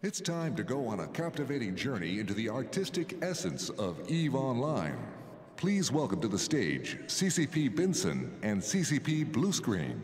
It's time to go on a captivating journey into the artistic essence of EVEOnline. Please welcome to the stage CCP Benson and CCP Bluescreen.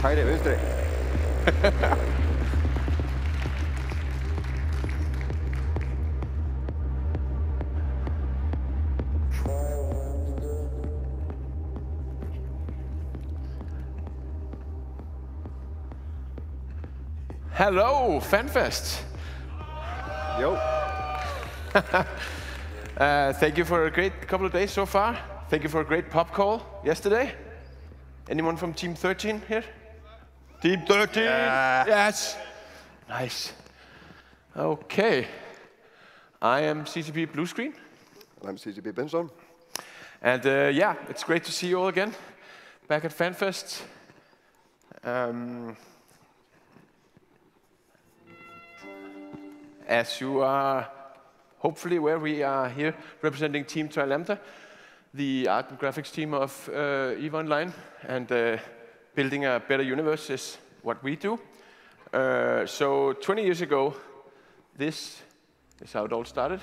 Højre, venstre. Hello, Fanfest. Jo. Thank you for a great couple of days so far. Thank you for a great pop call yesterday. Anyone from Team 13 here? Team 13? Yes. Nice. Okay. I am CCP Bluescreen. I'm CCP Benson. And yeah, it's great to see you all again. Back at Fanfest. As you are hopefully aware, we are here representing Team Tri-Lambda, the art and graphics team of EVEOnline, and building a better universe is what we do. So 20 years ago, this is how it all started.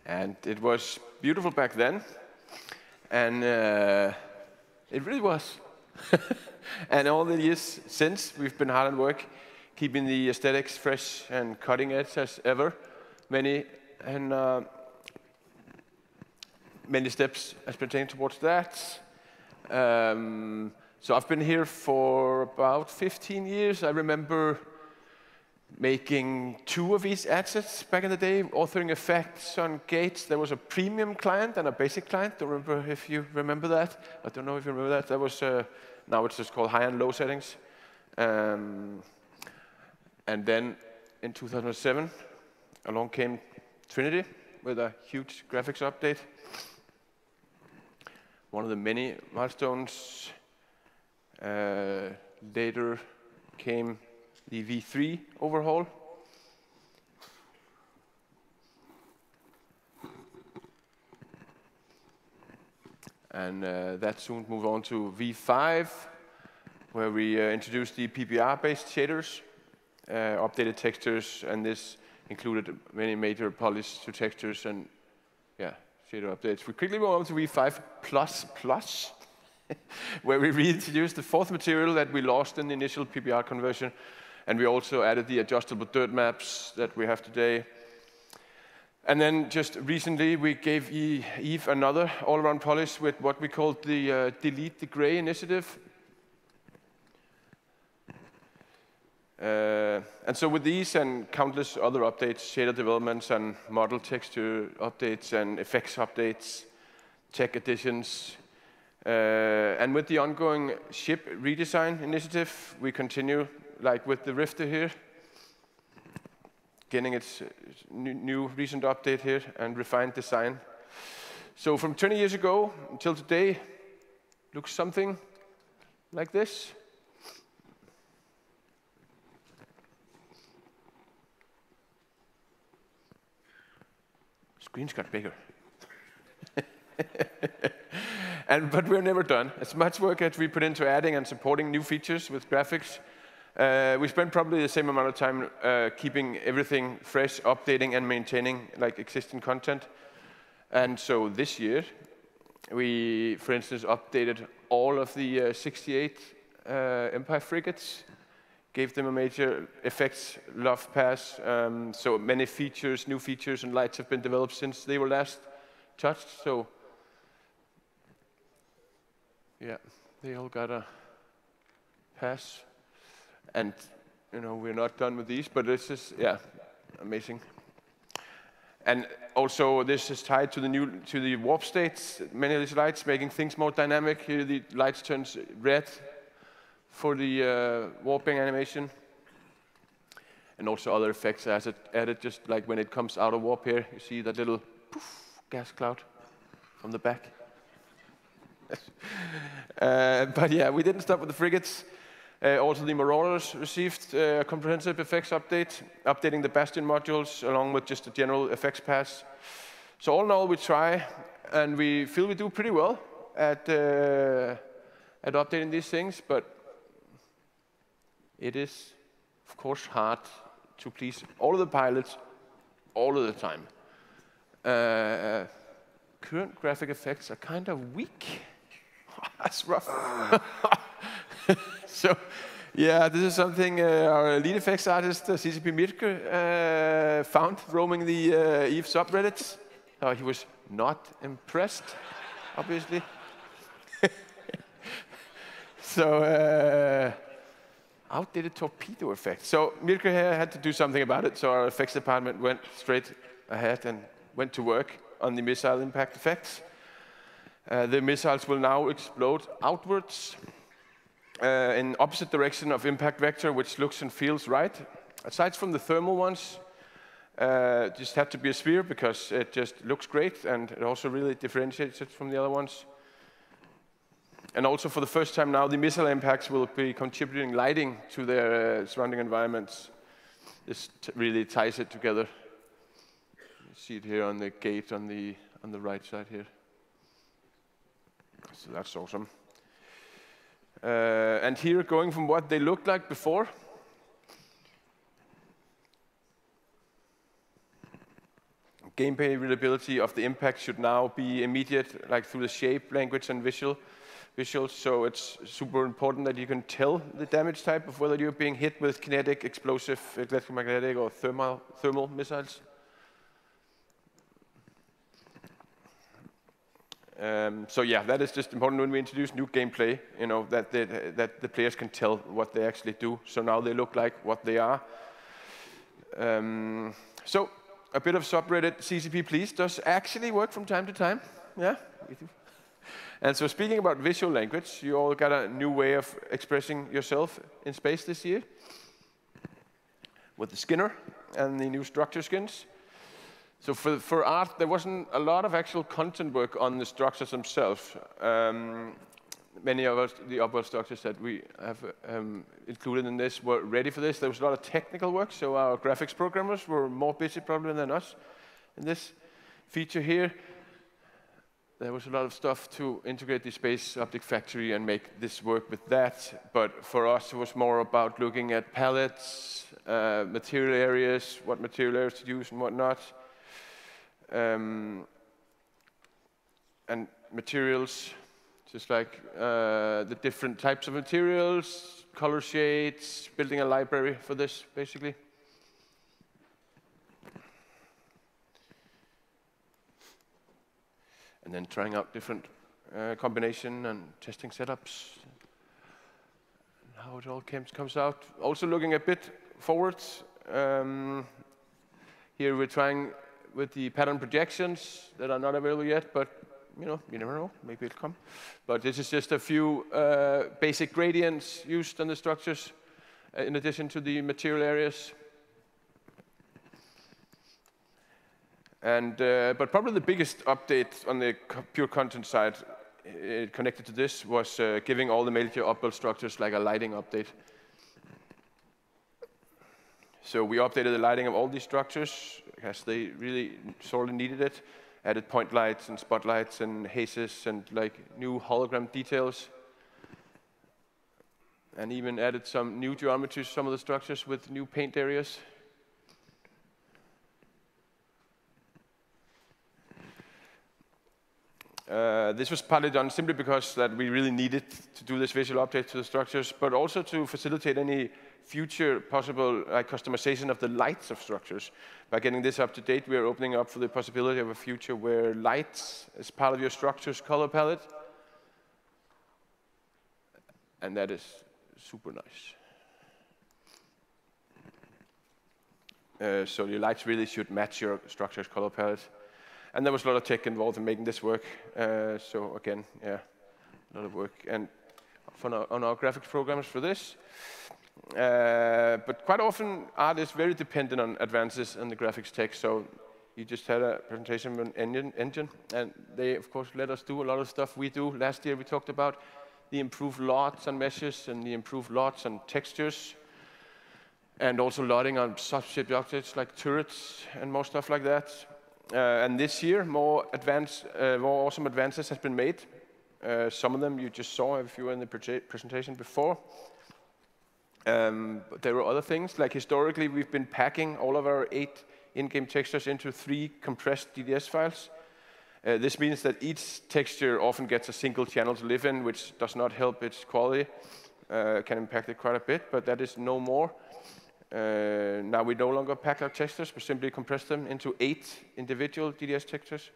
And it was beautiful back then, and it really was. And all the years since, we've been hard at work, keeping the aesthetics fresh and cutting edge as ever. Many steps as pertaining towards that. So I've been here for about 15 years. I remember making 2 of these assets back in the day, authoring effects on gates. There was a premium client and a basic client. Don't remember if you remember that. I don't know if you remember that. That was, now it's just called high and low settings. And then in 2007, along came Trinity with a huge graphics update. One of the many milestones. Later came the V3 overhaul. And that soon moved on to V5, where we introduced the PBR-based shaders, updated textures, and this included many major polish to textures and yeah, shader updates. We quickly moved on to V5++, where we reintroduced the 4th material that we lost in the initial PBR conversion. And we also added the adjustable dirt maps that we have today. And then just recently, we gave Eve another all-around polish with what we called the Delete the Gray initiative. And so with these and countless other updates, shader developments and model texture updates and effects updates, tech additions, and with the ongoing ship redesign initiative, we continue like with the Rifter here, getting its new recent update here and refined design. So from 20 years ago until today, looks something like this. Screens got bigger. But we're never done. As much work as we put into adding and supporting new features with graphics, we spend probably the same amount of time keeping everything fresh, updating and maintaining like existing content. And so this year, we, for instance, updated all of the 68 Empire frigates, gave them a major effects love pass. So many features, new features and lights have been developed since they were last touched. So yeah, they all got a pass. And you know, we're not done with these, but this is, yeah, amazing. And also, this is tied to the warp states. Many of these lights making things more dynamic. Here, the lights turns red for the warping animation, and also other effects as it added. Just like when it comes out of warp here, you see that little poof gas cloud from the back. But yeah, we didn't stop with the frigates. Also, the Marauders received a comprehensive effects update, updating the Bastion modules along with just a general effects pass. So all in all, we try, and we feel we do pretty well at updating these things, but it is, of course, hard to please all of the pilots all of the time. Current graphic effects are kind of weak. That's rough. So, yeah, this is something our lead effects artist, CCP Mirke, found roaming the EVE subreddits. He was not impressed, obviously. So, outdated torpedo effect. So, Mirke here had to do something about it, so our effects department went straight ahead and went to work on the missile impact effects. The missiles will now explode outwards in opposite direction of impact vector, which looks and feels right. Aside from the thermal ones, just had to be a sphere because it just looks great and it also really differentiates it from the other ones. And also for the first time now, the missile impacts will be contributing lighting to their surrounding environments. This really ties it together. You see it here on the gate on the right side here. So that's awesome. And here, going from what they looked like before, gameplay readability of the impact should now be immediate, like through the shape, language, and visuals. So it's super important that you can tell the damage type of whether you're being hit with kinetic, explosive, electromagnetic, or thermal missiles. So yeah, that is just important when we introduce new gameplay, you know, that the players can tell what they actually do. So now they look like what they are. So a bit of subreddit CCP Please does actually work from time to time. Yeah, we do. And so speaking about visual language, you all got a new way of expressing yourself in space this year with the Skinner and the new structure skins. So for art, there wasn't a lot of actual content work on the structures themselves. Many of us, the upward structures that we have included in this were ready for this. There was a lot of technical work, so our graphics programmers were more busy probably than us. In this feature here, there was a lot of stuff to integrate the space object factory and make this work with that. But for us, it was more about looking at palettes, material areas, what material areas to use and what not. And materials, just like the different types of materials, color shades, building a library for this, basically. And then trying out different combination and testing setups, and how it all comes out. Also looking a bit forwards. Here we're trying with the pattern projections that are not available yet, but you know, you never know, maybe it'll come. But this is just a few basic gradients used on the structures in addition to the material areas. And, but probably the biggest update on the pure content side connected to this was giving all the major upbuild structures like a lighting update. So we updated the lighting of all these structures because they really sorely needed it. Added point lights and spotlights and hazes and like new hologram details. And even added some new geometry to some of the structures with new paint areas. This was partly done simply because that we really needed to do this visual update to the structures, but also to facilitate any future possible customization of the lights of structures. By getting this up to date, we are opening up for the possibility of a future where lights is part of your structure's color palette. And that is super nice. So your lights really should match your structure's color palette. And there was a lot of tech involved in making this work. So again, yeah, a lot of work. And on our graphics programs for this. But quite often, art is very dependent on advances in the graphics tech. So you just had a presentation on engine. And they, of course, let us do a lot of stuff we do. Last year, we talked about the improved LODs and meshes and the improved LODs and textures. And also LODing on subship objects like turrets and more stuff like that. And this year, more awesome advances have been made. Some of them you just saw if you were in the presentation before. But there were other things, like historically we've been packing all of our 8 in-game textures into 3 compressed DDS files. This means that each texture often gets a single channel to live in, which does not help its quality. Can impact it quite a bit, but that is no more. Now we no longer pack our textures, we simply compress them into 8 individual DDS textures.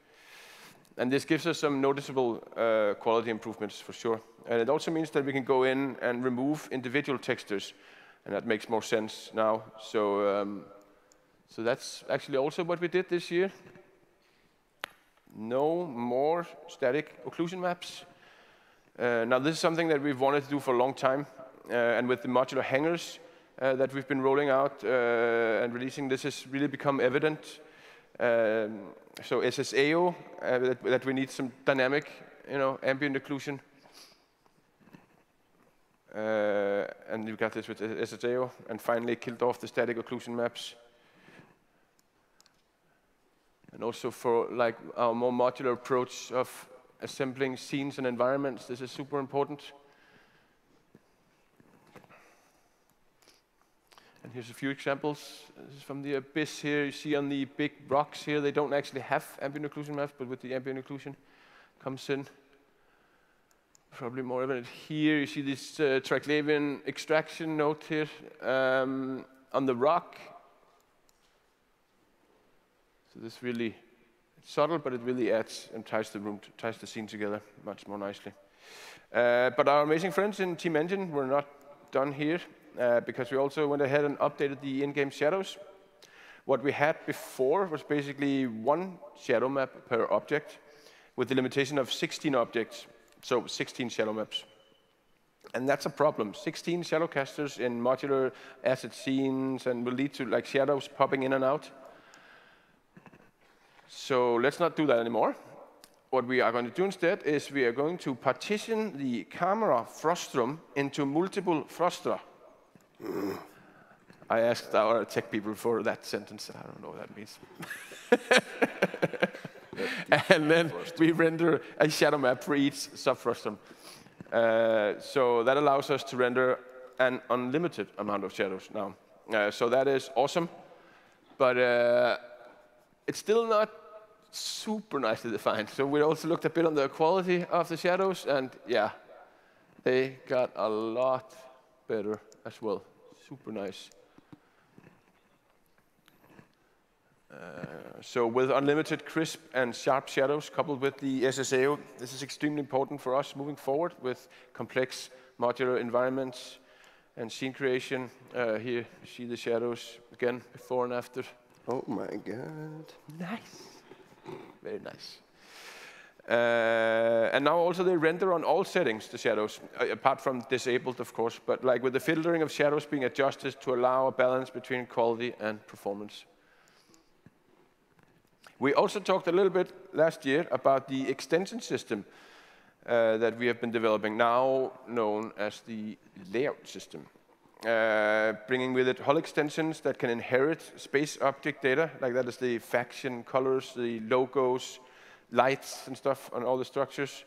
And this gives us some noticeable quality improvements for sure. And it also means that we can go in and remove individual textures, and that makes more sense now. So, so that's actually also what we did this year. No more static occlusion maps. Now this is something that we've wanted to do for a long time, and with the modular hangers that we've been rolling out and releasing, this has really become evident. So SSAO, that we need some dynamic, ambient occlusion. And we got this with SSAO, and finally killed off the static occlusion maps. And also for like our more modular approach of assembling scenes and environments, this is super important. And here's a few examples. This is from the Abyss here. You see on the big rocks here, they don't actually have ambient occlusion maps, but with the ambient occlusion comes in. Probably more evident here. You see this triclavian extraction node here on the rock. So this really, it's subtle, but it really adds and ties the scene together much more nicely. But our amazing friends in Team Engine were not done here. Because we also went ahead and updated the in-game shadows. What we had before was basically 1 shadow map per object with the limitation of 16 objects, so 16 shadow maps. And that's a problem. 16 shadow casters in modular asset scenes and will lead to like shadows popping in and out. So let's not do that anymore. What we are going to do instead is we are going to partition the camera frostrum into multiple frostra. I asked our tech people for that sentence. I don't know what that means. And then we render a shadow map for each subfrustrum. So that allows us to render an unlimited amount of shadows now. So that is awesome. But it's still not super nicely defined. So we also looked a bit on the quality of the shadows. And yeah, they got a lot better as well. Super nice. So with unlimited crisp and sharp shadows coupled with the SSAO, this is extremely important for us moving forward with complex modular environments and scene creation. Here you see the shadows again, before and after. Oh my God. Nice. Very nice. And now also they render on all settings, the shadows, apart from disabled, of course, but like with the filtering of shadows being adjusted to allow a balance between quality and performance. We also talked a little bit last year about the extension system that we have been developing, now known as the layout system. Bringing with it hull extensions that can inherit space object data, like that is the faction colors, the logos, lights and stuff on all the structures.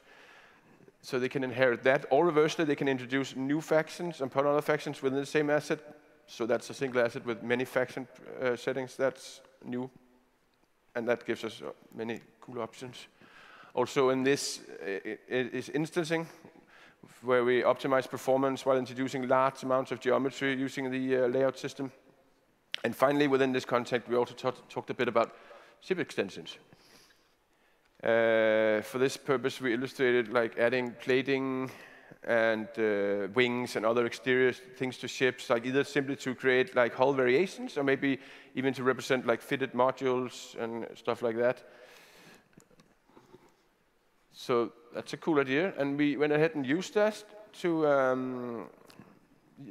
So they can inherit that, or reversely, they can introduce new factions and put other factions within the same asset. So that's a single asset with many faction settings. That's new, and that gives us many cool options. Also in this is instancing, where we optimize performance while introducing large amounts of geometry using the layout system. And finally, within this context, we also talked a bit about ship extensions. For this purpose, we illustrated like adding plating and wings and other exterior things to ships, like either simply to create like hull variations, or maybe even to represent like fitted modules and stuff like that. So that's a cool idea, and we went ahead and used that to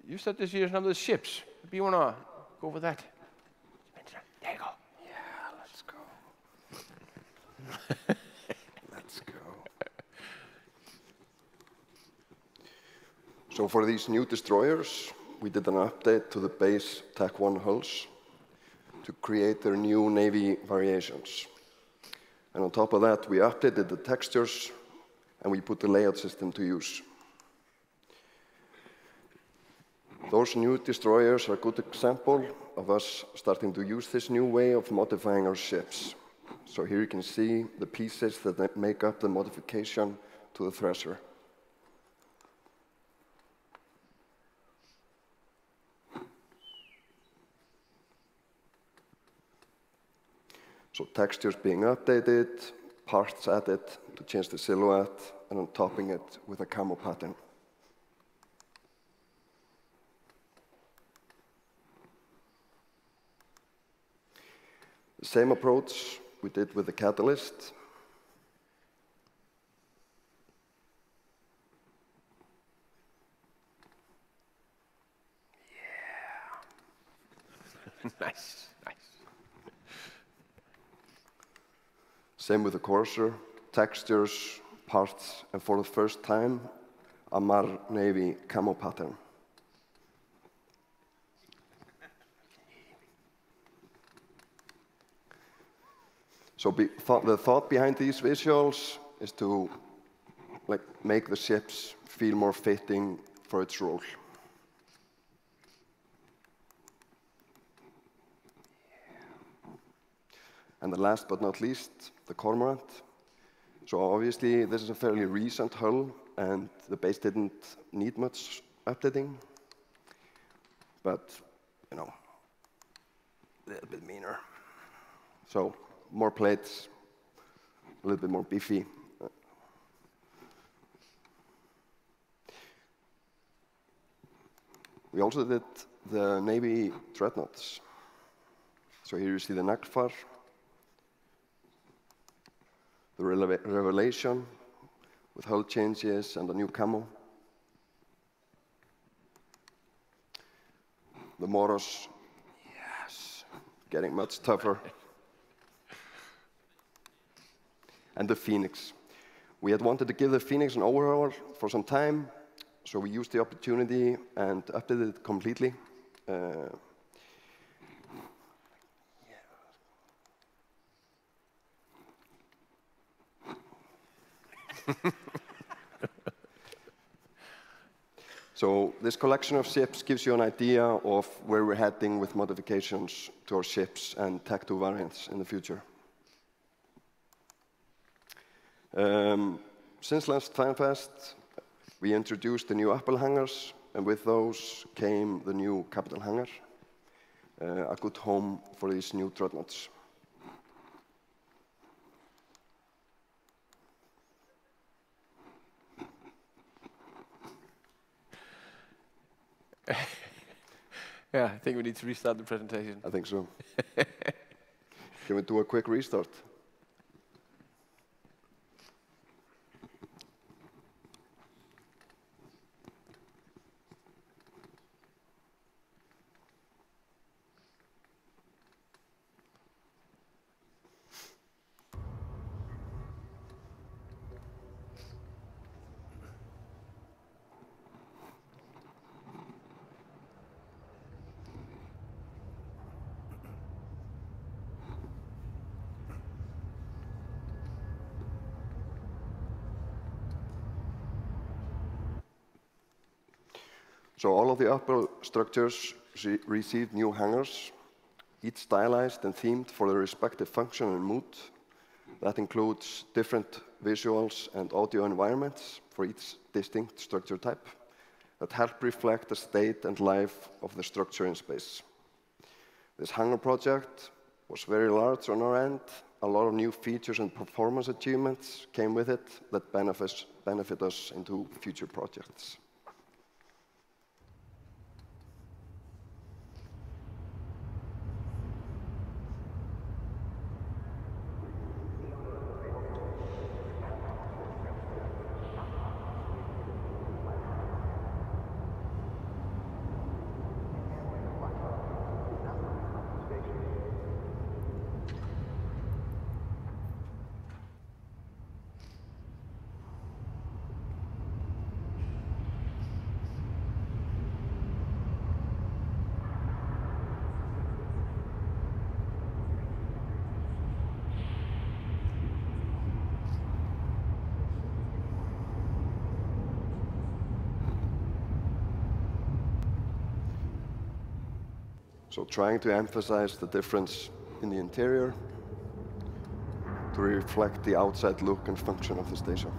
use that this year in some of the ships. Do you want to go over that? There you go. Yeah, let's go. Let's go. So for these new destroyers, we did an update to the base Tech 1 hulls to create their new Navy variations. And on top of that, we updated the textures and we put the layout system to use. Those new destroyers are a good example of us starting to use this new way of modifying our ships. So here you can see the pieces that make up the modification to the thresher. So textures being updated, parts added to change the silhouette, and then topping it with a camo pattern. The same approach we did with the catalyst. Yeah. Nice, nice. Same with the courser, textures, parts, and for the first time, a Mar Navy camo pattern. So the thought behind these visuals is to make the ships feel more fitting for its role. And the last but not least, the cormorant. So obviously, this is a fairly recent hull, and the base didn't need much updating. But, you know, a little bit meaner. So more plates, a little bit more beefy. We also did the Navy dreadnoughts. So here you see the Naglfar, the Revelation with hull changes and a new camo. The Moros, yes, getting much tougher. And the Phoenix. We had wanted to give the Phoenix an overhaul for some time, so we used the opportunity and updated it completely. So this collection of ships gives you an idea of where we're heading with modifications to our ships and Tech 2 variants in the future. Since last Fanfest, we introduced the new Apple hangars, and with those came the new Capital hangar, a good home for these new dreadnoughts. Yeah, I think we need to restart the presentation. I think so. Can we do a quick restart? So all of the upper structures received new hangars, each stylized and themed for their respective function and mood. That includes different visuals and audio environments for each distinct structure type that help reflect the state and life of the structure in space. This hangar project was very large on our end. A lot of new features and performance achievements came with it that benefit us into future projects. So trying to emphasize the difference in the interior to reflect the outside look and function of the station.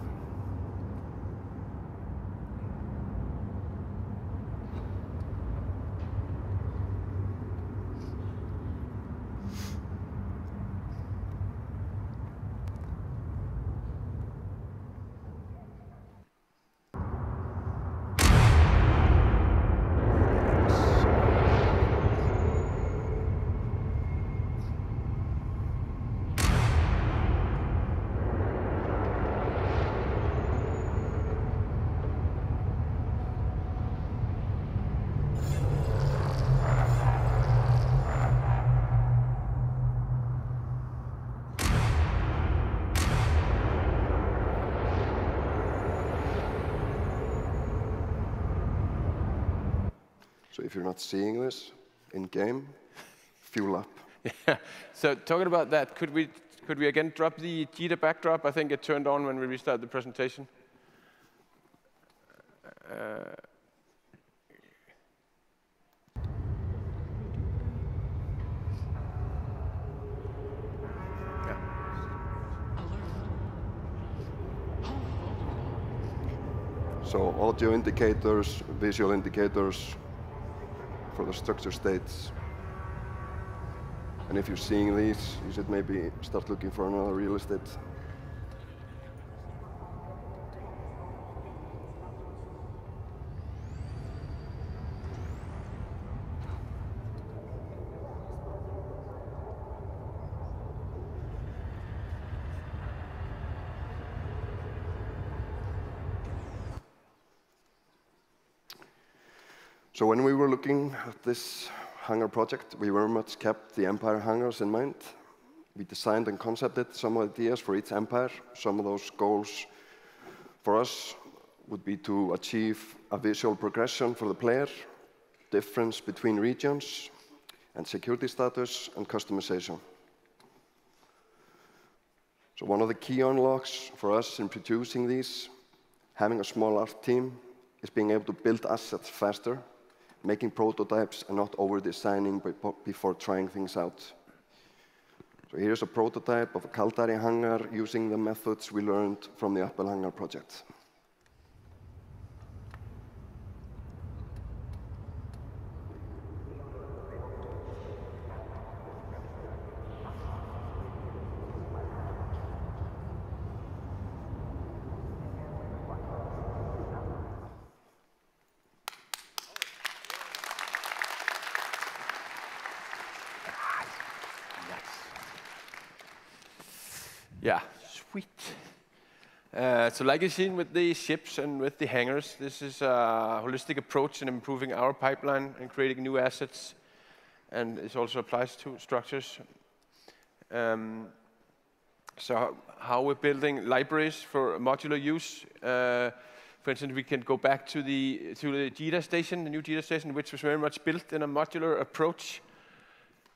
So if you're not seeing this in-game, fuel up. Yeah. So talking about that, could we again drop the Jita backdrop? I think it turned on when we restarted the presentation. So audio indicators, visual indicators for the structure states. And if you're seeing these, you should maybe start looking for another real estate. So when we were looking at this hangar project, we very much kept the Empire hangars in mind. We designed and concepted some ideas for each Empire. Some of those goals for us would be to achieve a visual progression for the player, difference between regions, and security status and customization. So one of the key unlocks for us in producing these, having a small art team, is being able to build assets faster, making prototypes and not over-designing before trying things out. So here's a prototype of a Kaldari hangar using the methods we learned from the Apple hangar project. Yeah, sweet. So like you've seen with the ships and with the hangars, this is a holistic approach in improving our pipeline and creating new assets. And it also applies to structures. So how we're building libraries for modular use. For instance, we can go back to the Jita station, the new Jita station, which was very much built in a modular approach.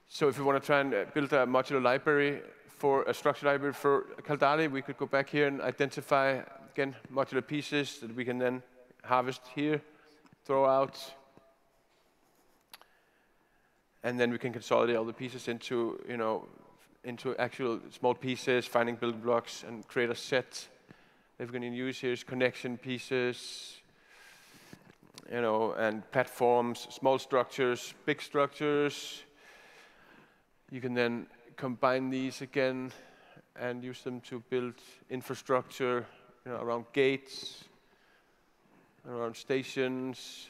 So if we want to try and build a modular library for a structure library for Kaldari, we could go back here and identify, again, modular pieces that we can then harvest here, throw out. And then we can consolidate all the pieces into, into actual small pieces, finding building blocks, and create a set that we're going to use here is connection pieces, and platforms, small structures, big structures. You can then combine these again and use them to build infrastructure, around gates, around stations,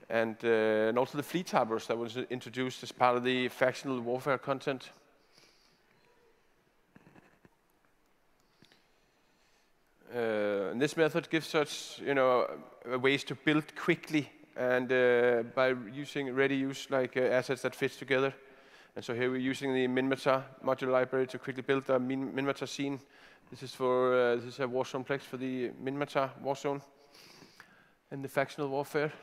and also the fleet harbors that was introduced as part of the factional warfare content. And this method gives us, ways to build quickly and by using ready-use assets that fit together. And so here we're using the Minmatar modular library to quickly build a Minmatar scene. This is for this is a warzone plex for the Minmatar warzone and the factional warfare.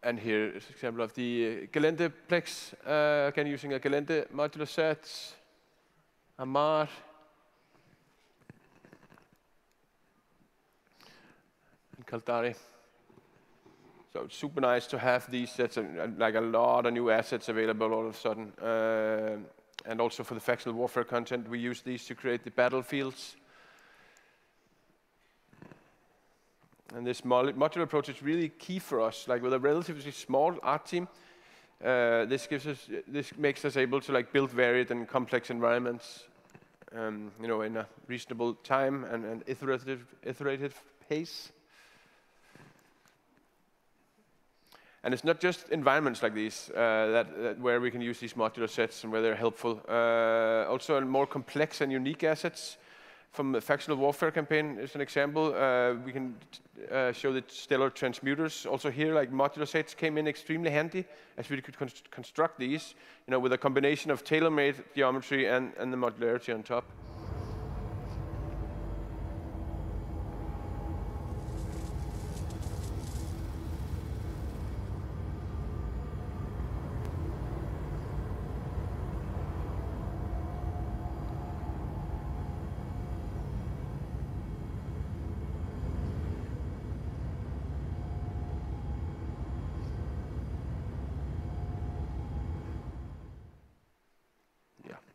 And here is an example of the Gelände plex, again using a Gelände modular set, Amar, and Kaldari. So it's super nice to have these sets, like a lot of new assets available all of a sudden. And also for the factional warfare content, we use these to create the battlefields. And this modular approach is really key for us. Like with a relatively small art team, this makes us able to build varied and complex environments, in a reasonable time and iterative pace. And it's not just environments like these where we can use these modular sets and where they're helpful. Also, in more complex and unique assets. From the factional warfare campaign is an example. We can show the stellar transmuters. Also here, modular sets came in extremely handy, as we could construct these, with a combination of tailor-made geometry and the modularity on top.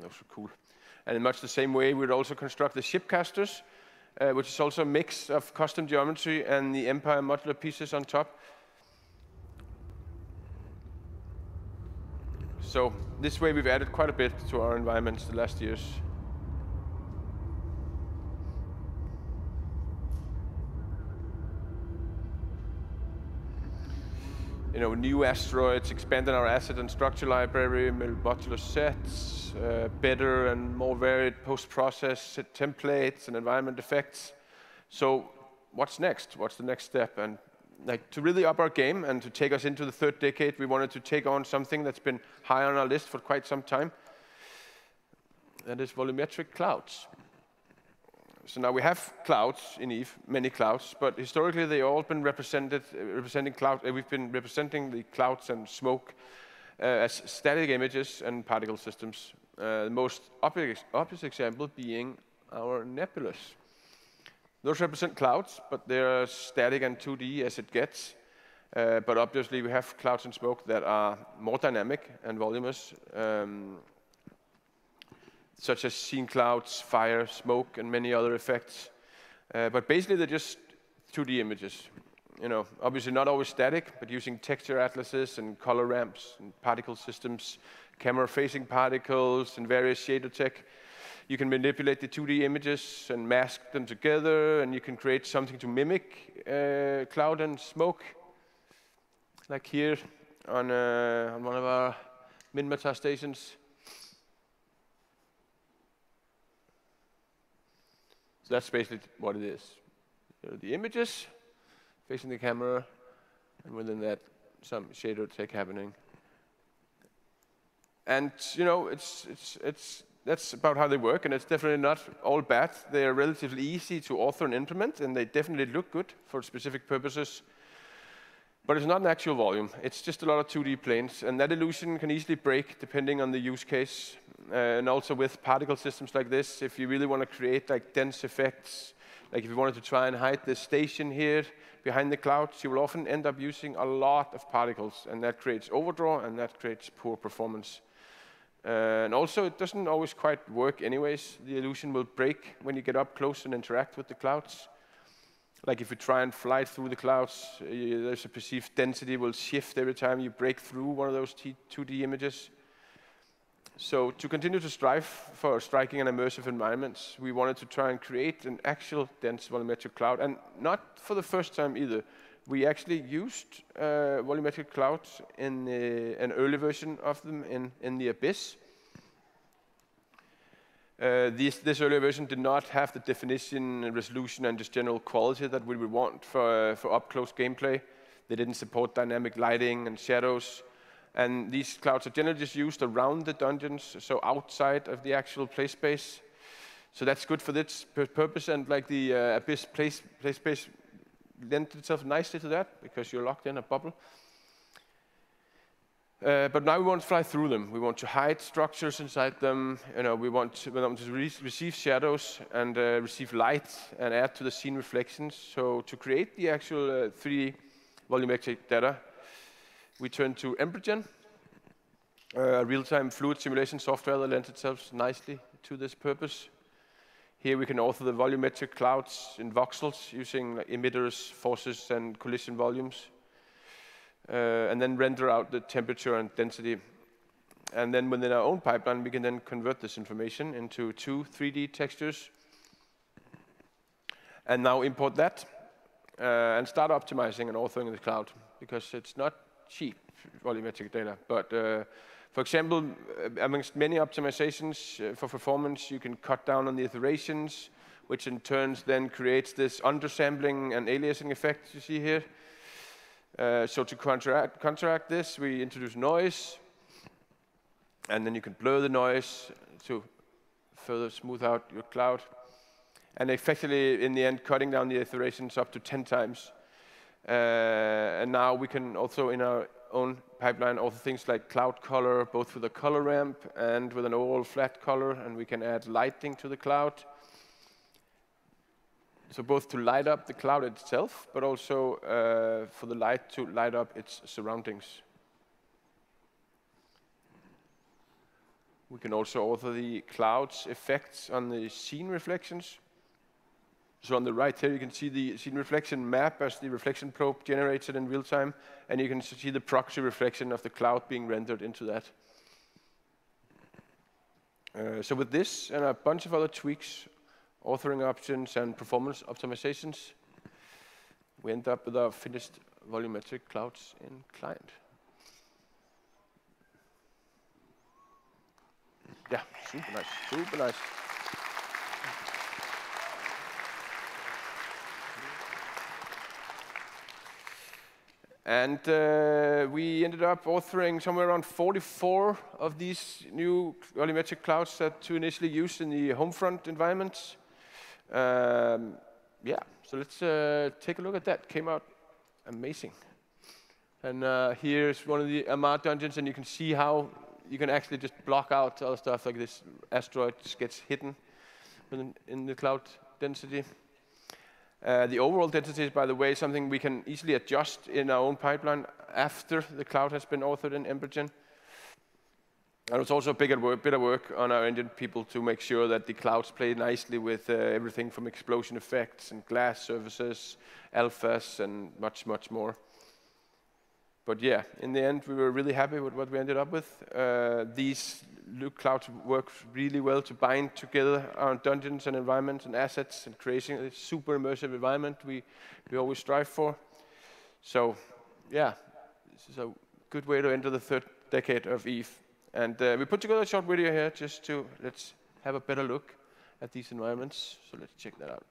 Those are cool. And in much the same way, we'd also construct the shipcasters, which is also a mix of custom geometry and the Empire modular pieces on top. So this way, we've added quite a bit to our environments the last years. New asteroids, expanding our asset and structure library, modular sets, better and more varied post-process templates and environment effects. So what's next? What's the next step? And to really up our game and to take us into the third decade, we wanted to take on something that's been high on our list for quite some time. That is volumetric clouds. So now we have clouds in EVE, many clouds, but historically they all been representing clouds. We've been representing the clouds and smoke as static images and particle systems. The most obvious example being our nebulas. Those represent clouds, but they're static and 2D as it gets. But obviously we have clouds and smoke that are more dynamic and voluminous. Such as scene clouds, fire, smoke, and many other effects. But basically, they're just 2D images. Obviously not always static, but using texture atlases and color ramps and particle systems, camera-facing particles, and various shader tech. You can manipulate the 2D images and mask them together, and you can create something to mimic cloud and smoke. Like here on one of our Minmatar stations. So that's basically what it is. The images facing the camera, and within that, some shader tech happening. And that's about how they work, and it's definitely not all bad. They are relatively easy to author and implement, and they definitely look good for specific purposes. But it's not an actual volume. It's just a lot of 2D planes, and that illusion can easily break depending on the use case. and also with particle systems like this, if you really want to create like dense effects, like if you wanted to try and hide the station here behind the clouds, you will often end up using a lot of particles, and that creates overdraw, and that creates poor performance. And also, it doesn't always quite work anyways. The illusion will break when you get up close and interact with the clouds. Like if you try and fly through the clouds, there's a perceived density will shift every time you break through one of those 2D images. So to continue to strive for striking and immersive environments, we wanted to try and create an actual dense volumetric cloud, and not for the first time either. We actually used volumetric clouds in an early version of them in the Abyss. This earlier version did not have the definition, resolution, and just general quality that we would want for up-close gameplay. They didn't support dynamic lighting and shadows. And these clouds are generally just used around the dungeons, so outside of the actual play space. So that's good for this purpose, and like the Abyss play space lent itself nicely to that, because you're locked in a bubble. But now we want to fly through them. We want to hide structures inside them. We want to receive shadows and receive light and add to the scene reflections. So to create the actual 3D volumetric data, we turn to Empergen, a real-time fluid simulation software that lends itself nicely to this purpose. Here we can author the volumetric clouds in voxels using emitters, forces, and collision volumes. And then render out the temperature and density. And then within our own pipeline, we can then convert this information into 2 3D textures. And now import that and start optimizing and authoring the cloud, because it's not cheap volumetric data. But for example, amongst many optimizations for performance, you can cut down on the iterations, which in turn then creates this undersampling and aliasing effect you see here. So to counteract this, we introduce noise, and then you can blur the noise to further smooth out your cloud. And effectively, in the end, cutting down the iterations up to 10 times. And now we can also, in our own pipeline, author things like cloud color, both with a color ramp and with an overall flat color, and we can add lighting to the cloud. So both to light up the cloud itself, but also for the light to light up its surroundings. We can also author the cloud's effects on the scene reflections. So on the right here, you can see the scene reflection map as the reflection probe generates it in real time, and you can see the proxy reflection of the cloud being rendered into that. So with this and a bunch of other tweaks, authoring options, and performance optimizations, we end up with our finished volumetric clouds in client. Yeah, super nice, super nice. And we ended up authoring somewhere around 44 of these new volumetric clouds to initially use in the Homefront environments. Yeah, so let's take a look at that. Came out amazing. And here's one of the Amar dungeons, and you can see how you can actually just block out other stuff like this asteroid gets hidden in the cloud density. The overall density is, by the way, something we can easily adjust in our own pipeline after the cloud has been authored in Empergen. And it's also a bit of work on our engine people to make sure that the clouds play nicely with everything from explosion effects and glass surfaces, alphas, and much, much more. But yeah, in the end, we were really happy with what we ended up with. These clouds work really well to bind together our dungeons and environments and assets and creating a super immersive environment we always strive for. So yeah, this is a good way to enter the 3rd decade of EVE. And we put together a short video here just to let's have a better look at these environments. So let's check that out.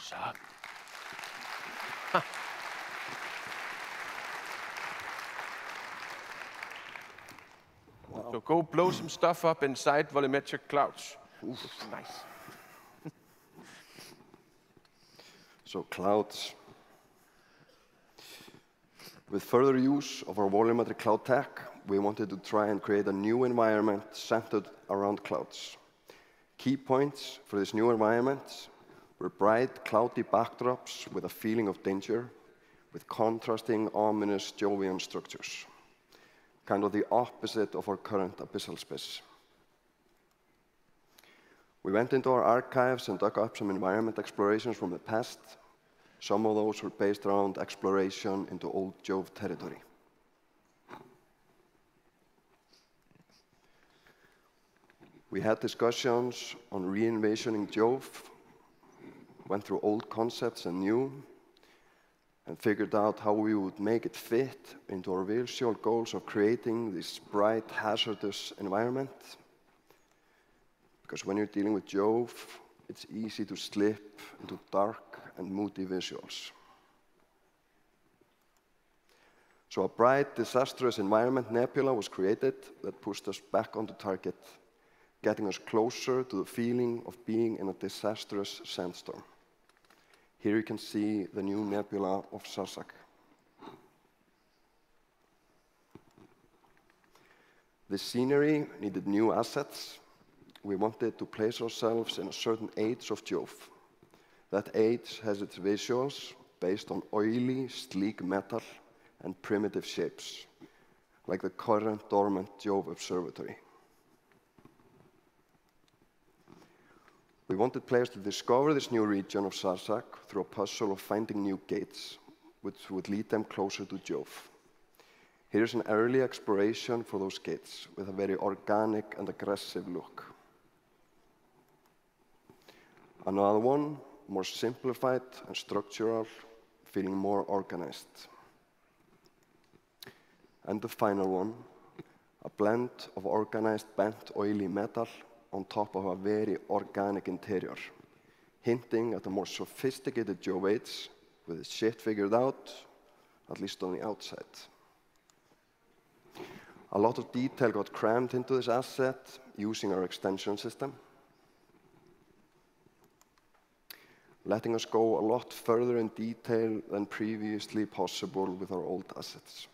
What's up? Wow. So go blow some stuff up inside volumetric clouds. Oof. Nice. So clouds. With further use of our volumetric cloud tech, we wanted to try and create a new environment centered around clouds. Key points for this new environment were bright, cloudy backdrops with a feeling of danger, with contrasting, ominous Jovian structures. Kind of the opposite of our current abyssal space. We went into our archives and dug up some environment explorations from the past. Some of those were based around exploration into old Jove territory. We had discussions on re-envisioning Jove, went through old concepts and new, and figured out how we would make it fit into our visual goals of creating this bright, hazardous environment. Because when you're dealing with Jove, it's easy to slip into dark and moody visuals. So a bright, disastrous environment nebula was created that pushed us back onto target, getting us closer to the feeling of being in a disastrous sandstorm. Here you can see the new nebula of Sarsak. The scenery needed new assets. We wanted to place ourselves in a certain age of Jove. That age has its visuals based on oily, sleek metal and primitive shapes, like the current dormant Jove Observatory. We wanted players to discover this new region of Sarsak through a puzzle of finding new gates, which would lead them closer to Jove. Here's an early exploration for those gates with a very organic and aggressive look. Another one, more simplified and structural, feeling more organized. And the final one, a blend of organized bent oily metal on top of a very organic interior, hinting at a more sophisticated Jove age with its shit figured out, at least on the outside. A lot of detail got crammed into this asset using our extension system, letting us go a lot further in detail than previously possible with our old assets.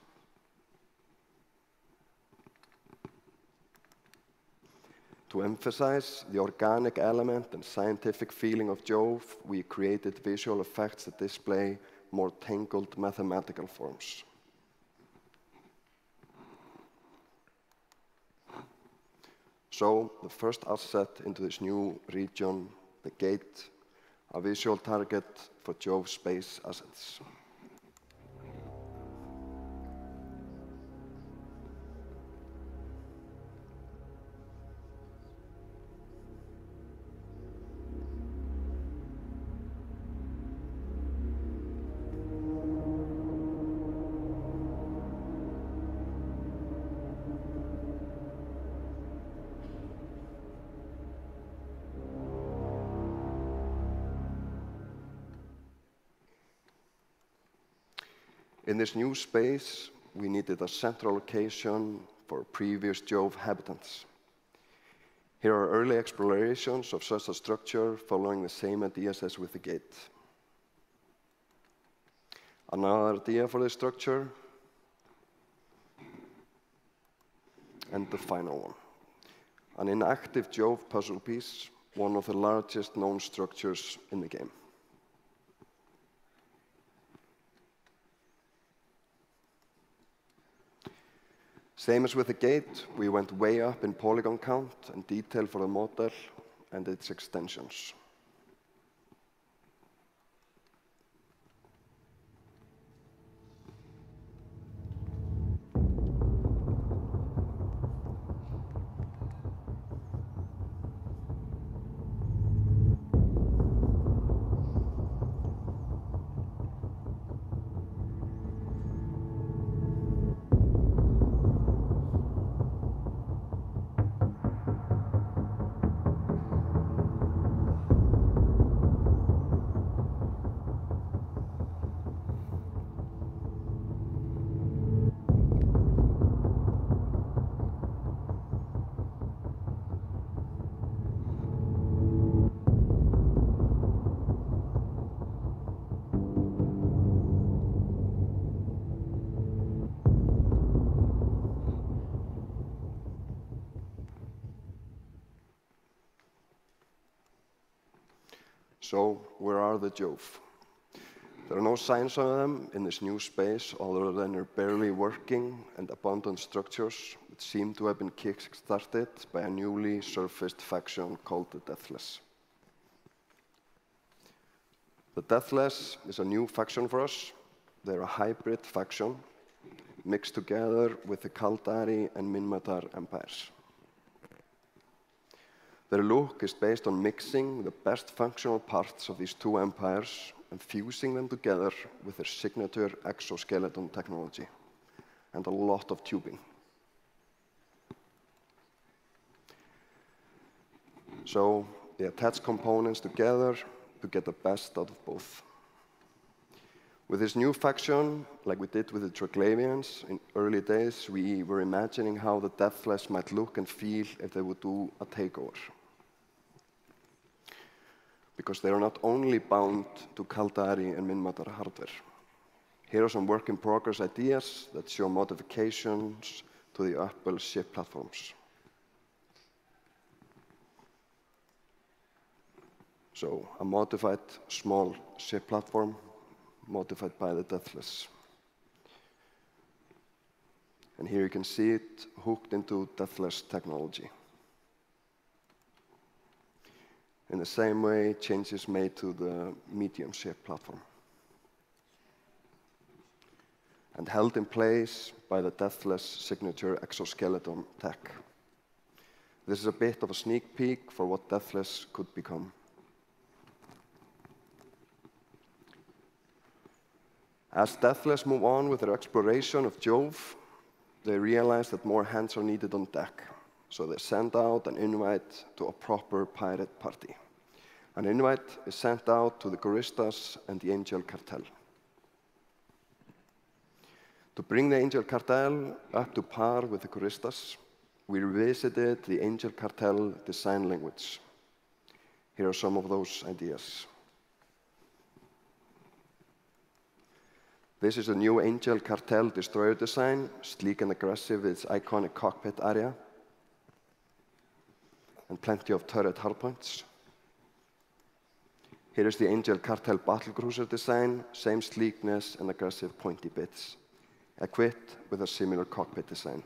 To emphasize the organic element and scientific feeling of Jove, we created visual effects that display more tangled mathematical forms. So, the first asset into this new region, the gate, a visual target for Jove space assets. In this new space, we needed a central location for previous Jove habitants. Here are early explorations of such a structure following the same ideas as with the gate. Another idea for this structure, and the final one. An inactive Jove puzzle piece, one of the largest known structures in the game. Same as with the gate, we went way up in polygon count and detail for the model and its extensions. So where are the Jove? There are no signs of them in this new space other than they're barely working and abandoned structures that seem to have been kick-started by a newly surfaced faction called the Deathless. The Deathless is a new faction for us. They're a hybrid faction mixed together with the Kaldari and Minmatar empires. Their look is based on mixing the best functional parts of these two empires and fusing them together with their signature exoskeleton technology and a lot of tubing. So they attach components together to get the best out of both. With this new faction, like we did with the Troglavians in early days, we were imagining how the Deathless might look and feel if they would do a takeover. Because they are not only bound to Kaldari and Minmatar hardware. Here are some work-in-progress ideas that show modifications to the Apple ship platforms. So, a modified small ship platform, modified by the Deathless. And here you can see it hooked into Deathless technology. In the same way, changes made to the medium ship platform. And held in place by the Deathless signature exoskeleton tech. This is a bit of a sneak peek for what Deathless could become. As Deathless move on with their exploration of Jove, they realize that more hands are needed on deck. So they send out an invite to a proper pirate party. An invite is sent out to the Choristas and the Angel Cartel. To bring the Angel Cartel up to par with the Choristas, we revisited the Angel Cartel design language. Here are some of those ideas. This is a new Angel Cartel destroyer design, sleek and aggressive with its iconic cockpit area, and plenty of turret hardpoints. Here is the Angel Cartel battlecruiser design, same sleekness and aggressive pointy bits, equipped with a similar cockpit design.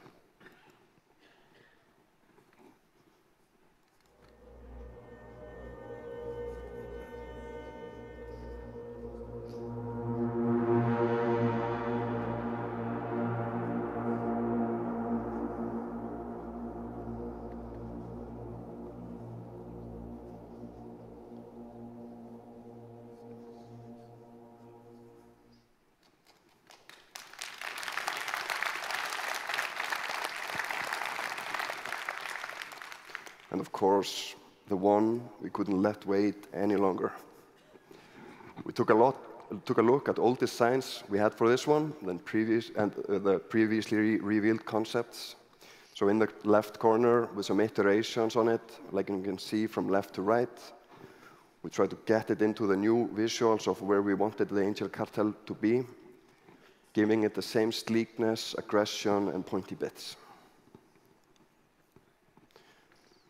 And of course, the one we couldn't let wait any longer. We took a look at old designs we had for this one, then the previously revealed concepts. So in the left corner, with some iterations on it, like you can see from left to right, we tried to get it into the new visuals of where we wanted the Angel Cartel to be, giving it the same sleekness, aggression, and pointy bits.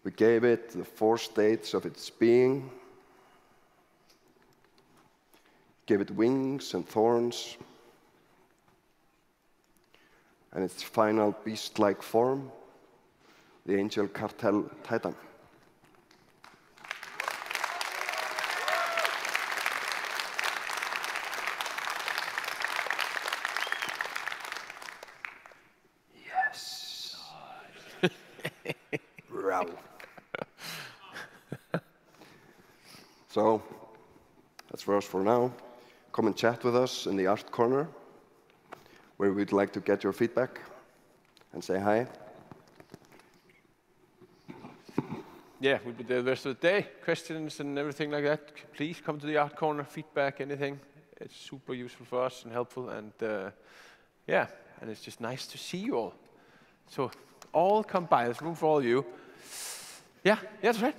We gave it the 4 states of its being, gave it wings and thorns, and its final beast-like form, the Angel Cartel Titan. Yes. Row. So, that's for us for now. Come and chat with us in the art corner, where we'd like to get your feedback and say hi. Yeah, we'll be there the rest of the day. Questions and everything like that, please come to the art corner, feedback, anything. It's super useful for us and helpful. And yeah, and it's just nice to see you all. So all come by. There's room for all of you. Yeah, that's right.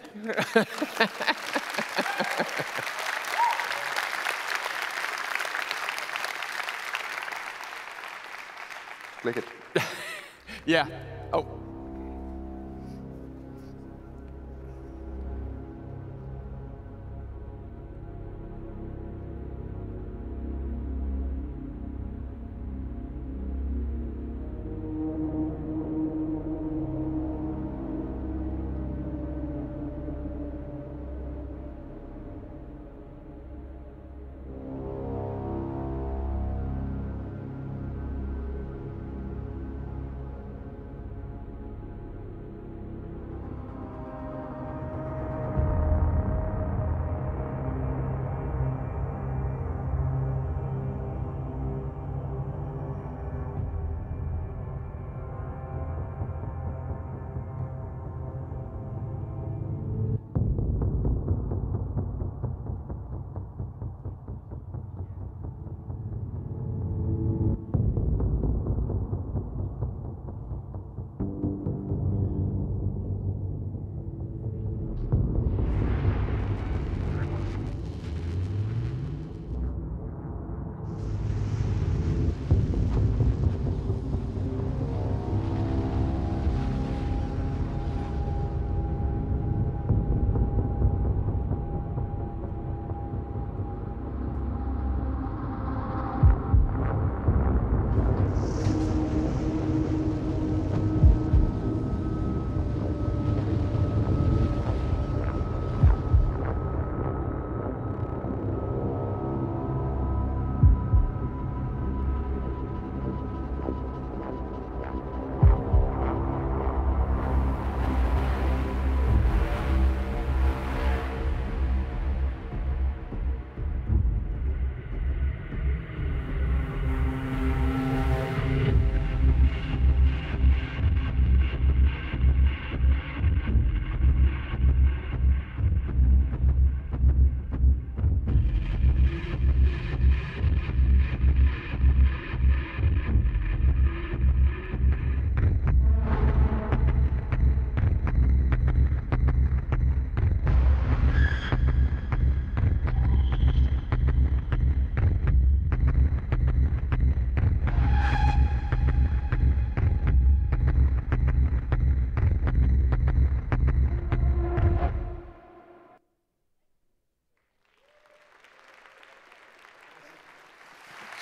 Click it. Yeah. Oh.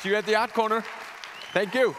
See you at the art corner. Thank you.